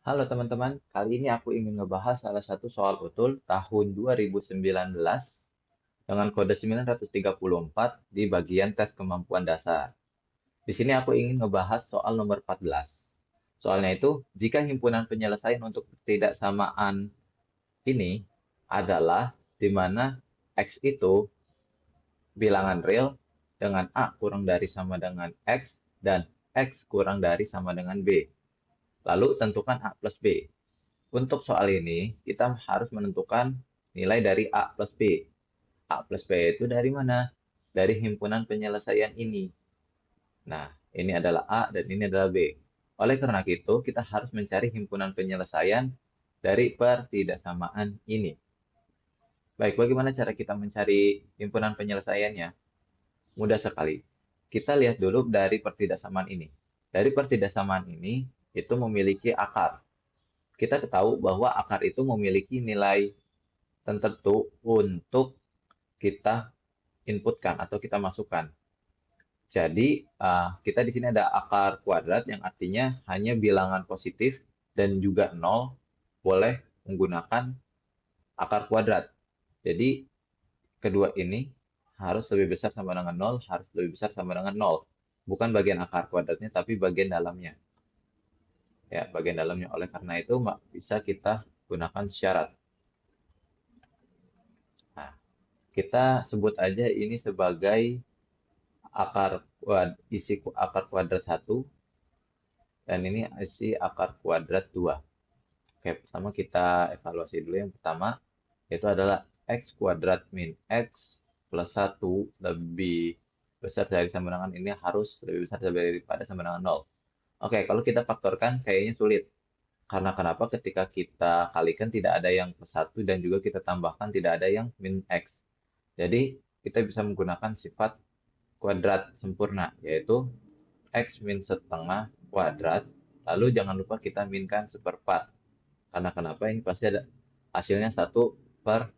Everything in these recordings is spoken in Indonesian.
Halo teman-teman, kali ini aku ingin ngebahas salah satu soal utul tahun 2019 dengan kode 934 di bagian tes kemampuan dasar. Di sini aku ingin ngebahas soal nomor 14. Soalnya itu, jika himpunan penyelesaian untuk ketidaksamaan ini adalah di mana X itu bilangan real dengan A kurang dari sama dengan X dan X kurang dari sama dengan B. Lalu tentukan A plus B. Untuk soal ini, kita harus menentukan nilai dari A plus B. A plus B itu dari mana? Dari himpunan penyelesaian ini. Nah, ini adalah A dan ini adalah B. Oleh karena itu, kita harus mencari himpunan penyelesaian dari pertidaksamaan ini. Baik, bagaimana cara kita mencari himpunan penyelesaiannya? Mudah sekali. Kita lihat dulu dari pertidaksamaan ini. Dari pertidaksamaan ini, itu memiliki akar. Kita tahu bahwa akar itu memiliki nilai tertentu untuk kita inputkan atau kita masukkan. Jadi, kita di sini ada akar kuadrat yang artinya hanya bilangan positif dan juga nol boleh menggunakan akar kuadrat. Jadi, kedua ini harus lebih besar sama dengan nol, harus lebih besar sama dengan nol. Bukan bagian akar kuadratnya, tapi bagian dalamnya. Ya, bagian dalamnya. Oleh karena itu, bisa kita gunakan syarat. Nah, kita sebut aja ini sebagai isi akar kuadrat satu dan ini isi akar kuadrat 2. Oke, pertama kita evaluasi dulu. Yang pertama itu adalah x kuadrat min x plus 1 lebih besar dari sama dengan ini harus lebih besar daripada sama dengan 0. Oke, kalau kita faktorkan kayaknya sulit. Karena kenapa? Ketika kita kalikan tidak ada yang plus 1 dan juga kita tambahkan tidak ada yang min x. Jadi, kita bisa menggunakan sifat kuadrat sempurna, yaitu x min setengah kuadrat, lalu jangan lupa kita minkan seperempat. Karena kenapa? Ini pasti ada hasilnya 1/4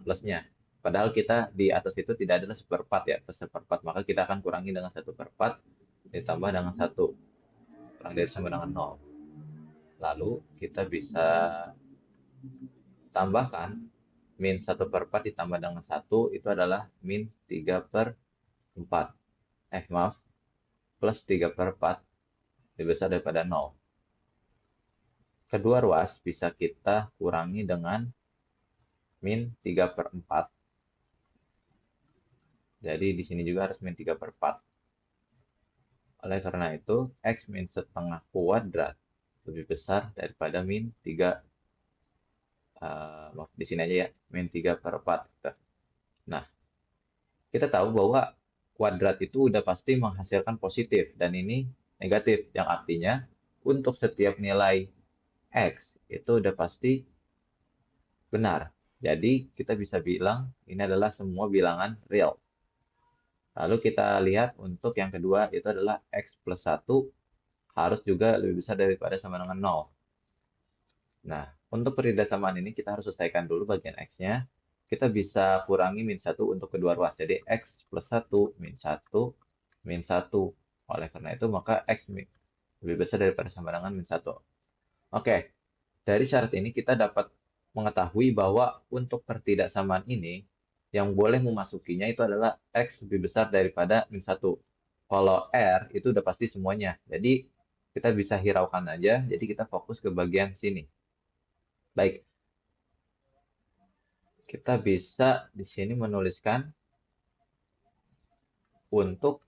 plusnya. Padahal kita di atas itu tidak ada seperempat ya, plus seperempat. Maka kita akan kurangi dengan 1/4 ditambah dengan 1. Kurang dari sama dengan 0. Lalu kita bisa tambahkan min 1/4 ditambah dengan 1 itu adalah min 3/4. Maaf, plus 3/4 lebih besar daripada 0. Kedua ruas bisa kita kurangi dengan min 3/4. Jadi di sini juga harus min 3/4. Oleh karena itu, x min setengah kuadrat lebih besar daripada min 3. Maaf, di sini aja ya, min 3/4. Nah, kita tahu bahwa kuadrat itu udah pasti menghasilkan positif dan ini negatif, yang artinya untuk setiap nilai x itu udah pasti benar. Jadi kita bisa bilang ini adalah semua bilangan real. Lalu kita lihat untuk yang kedua itu adalah x plus 1 harus juga lebih besar daripada sama dengan 0. Nah, untuk pertidasamaan ini kita harus selesaikan dulu bagian x-nya. Kita bisa kurangi min 1 untuk kedua ruas. Jadi x plus 1 min 1 min 1. Oleh karena itu maka x lebih besar daripada sama dengan min 1. Oke, dari syarat ini kita dapat mengetahui bahwa untuk pertidaksamaan ini yang boleh memasukinya itu adalah x lebih besar daripada min 1. Kalau R itu udah pasti semuanya. Jadi kita bisa hiraukan aja. Jadi kita fokus ke bagian sini. Baik, kita bisa di sini menuliskan untuk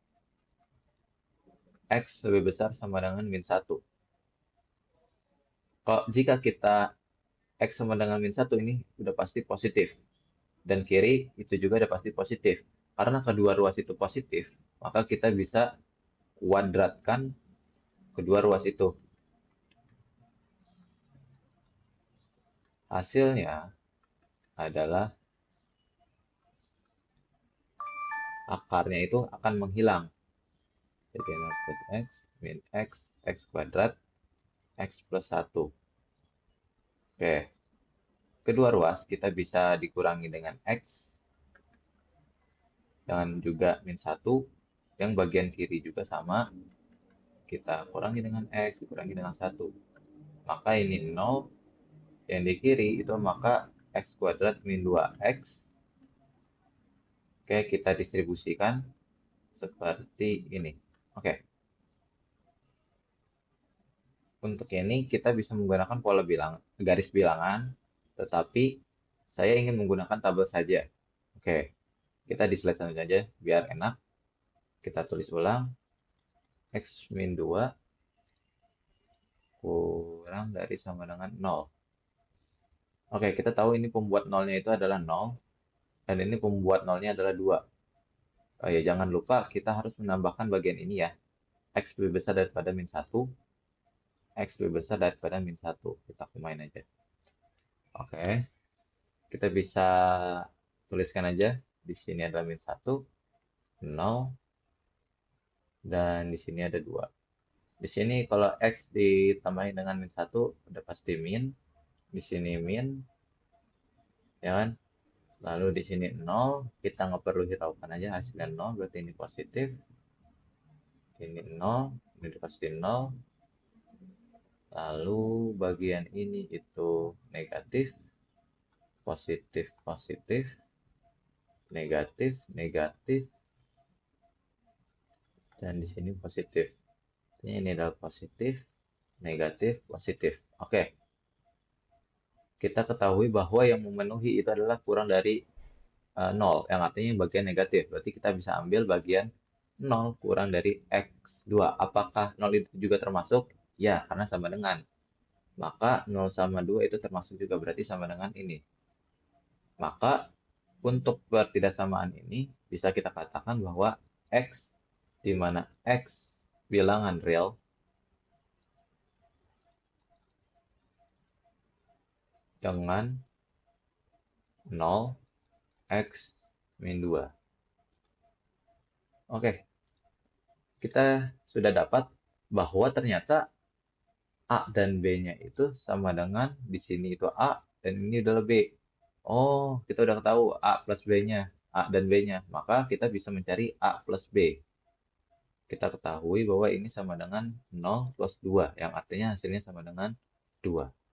x lebih besar sama dengan min 1. Kalau jika kita x sama dengan min 1 ini udah pasti positif. Dan kiri itu juga udah pasti positif. Karena kedua ruas itu positif, maka kita bisa kuadratkan kedua ruas itu. Hasilnya adalah akarnya itu akan menghilang. Jadi dapat x min x kuadrat, x plus 1. Oke, kedua ruas kita bisa dikurangi dengan x, dengan juga min 1, yang bagian kiri juga sama, kita kurangi dengan x, dikurangi dengan 1. maka ini 0. Yang di kiri itu maka x kuadrat min 2x. Oke, kita distribusikan seperti ini. Oke. Untuk ini kita bisa menggunakan pola garis bilangan, tetapi saya ingin menggunakan tabel saja. Oke, kita di slide selanjutnya aja biar enak. Kita tulis ulang x min 2 kurang dari sama dengan 0. Oke, kita tahu ini pembuat nolnya itu adalah 0 dan ini pembuat nolnya adalah 2. Oh ya, jangan lupa kita harus menambahkan bagian ini ya. X lebih besar daripada min 1. X lebih besar daripada min 1. Kita kumain aja. Oke. Kita bisa tuliskan aja. Di sini ada min 1, 0, dan di sini ada 2. Di sini kalau X ditambahin dengan min 1, udah pasti min. Di sini min, ya kan? Lalu di sini 0, kita nggak perlu hiraukan aja hasilnya 0, berarti ini positif. Ini 0, ini pasti 0. Lalu bagian ini itu negatif, positif, positif, negatif, negatif, dan di sini positif. Ini adalah positif, negatif, positif. Oke. Kita ketahui bahwa yang memenuhi itu adalah kurang dari 0, yang artinya bagian negatif. Berarti kita bisa ambil bagian 0 kurang dari x2. Apakah 0 itu juga termasuk? Ya, karena sama dengan. Maka 0 sama 2 itu termasuk juga, berarti sama dengan ini. Maka untuk ketidaksamaan ini bisa kita katakan bahwa x, di mana x bilangan real, dengan 0 x min 2. Oke, kita sudah dapat bahwa ternyata A dan B-nya itu sama dengan di sini itu A dan ini adalah B. Oh, kita udah tahu A plus B-nya, A dan B-nya. Maka kita bisa mencari A plus B. Kita ketahui bahwa ini sama dengan 0 plus 2, yang artinya hasilnya sama dengan 2.